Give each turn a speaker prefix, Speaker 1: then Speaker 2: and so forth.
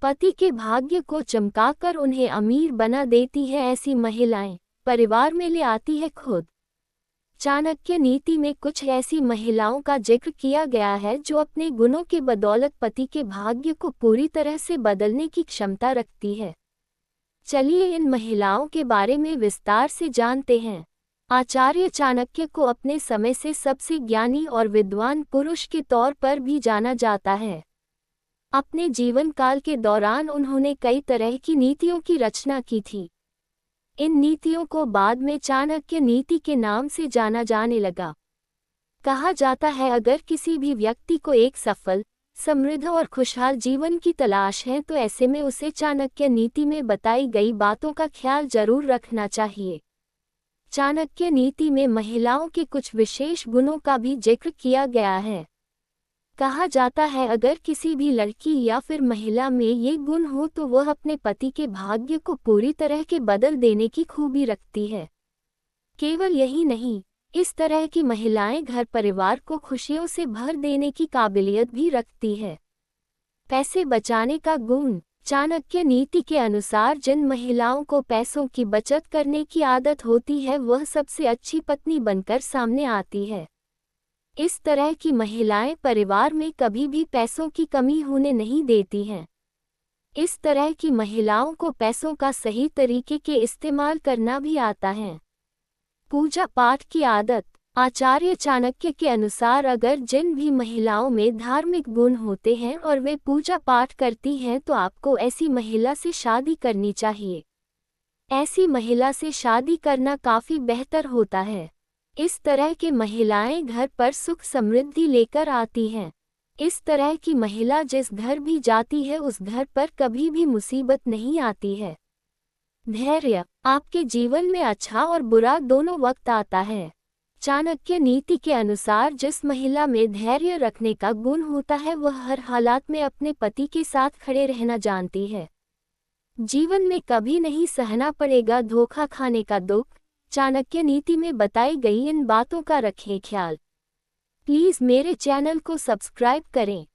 Speaker 1: पति के भाग्य को चमकाकर उन्हें अमीर बना देती है ऐसी महिलाएं परिवार में ले आती है खुद। चाणक्य नीति में कुछ ऐसी महिलाओं का जिक्र किया गया है जो अपने गुणों के बदौलत पति के भाग्य को पूरी तरह से बदलने की क्षमता रखती है। चलिए इन महिलाओं के बारे में विस्तार से जानते हैं। आचार्य चाणक्य को अपने समय से सबसे ज्ञानी और विद्वान पुरुष के तौर पर भी जाना जाता है। अपने जीवन काल के दौरान उन्होंने कई तरह की नीतियों की रचना की थी। इन नीतियों को बाद में चाणक्य नीति के नाम से जाना जाने लगा। कहा जाता है अगर किसी भी व्यक्ति को एक सफल, समृद्ध और खुशहाल जीवन की तलाश है तो ऐसे में उसे चाणक्य नीति में बताई गई बातों का ख्याल जरूर रखना चाहिए। चाणक्य नीति में महिलाओं के कुछ विशेष गुणों का भी जिक्र किया गया है। कहा जाता है अगर किसी भी लड़की या फिर महिला में ये गुण हो तो वह अपने पति के भाग्य को पूरी तरह के बदल देने की खूबी रखती है। केवल यही नहीं, इस तरह की महिलाएं घर परिवार को खुशियों से भर देने की काबिलियत भी रखती है। पैसे बचाने का गुण। चाणक्य नीति के अनुसार जिन महिलाओं को पैसों की बचत करने की आदत होती है वह सबसे अच्छी पत्नी बनकर सामने आती है। इस तरह की महिलाएं परिवार में कभी भी पैसों की कमी होने नहीं देती हैं। इस तरह की महिलाओं को पैसों का सही तरीके के इस्तेमाल करना भी आता है। पूजा पाठ की आदत। आचार्य चाणक्य के अनुसार अगर जिन भी महिलाओं में धार्मिक गुण होते हैं और वे पूजा पाठ करती हैं तो आपको ऐसी महिला से शादी करनी चाहिए। ऐसी महिला से शादी करना काफी बेहतर होता है। इस तरह की महिलाएं घर पर सुख समृद्धि लेकर आती हैं। इस तरह की महिला जिस घर भी जाती है उस घर पर कभी भी मुसीबत नहीं आती है। धैर्य। आपके जीवन में अच्छा और बुरा दोनों वक्त आता है। चाणक्य नीति के अनुसार जिस महिला में धैर्य रखने का गुण होता है वह हर हालात में अपने पति के साथ खड़े रहना जानती है। जीवन में कभी नहीं सहना पड़ेगा धोखा खाने का दुख। चाणक्य नीति में बताई गई इन बातों का रखें ख्याल। प्लीज़ मेरे चैनल को सब्सक्राइब करें।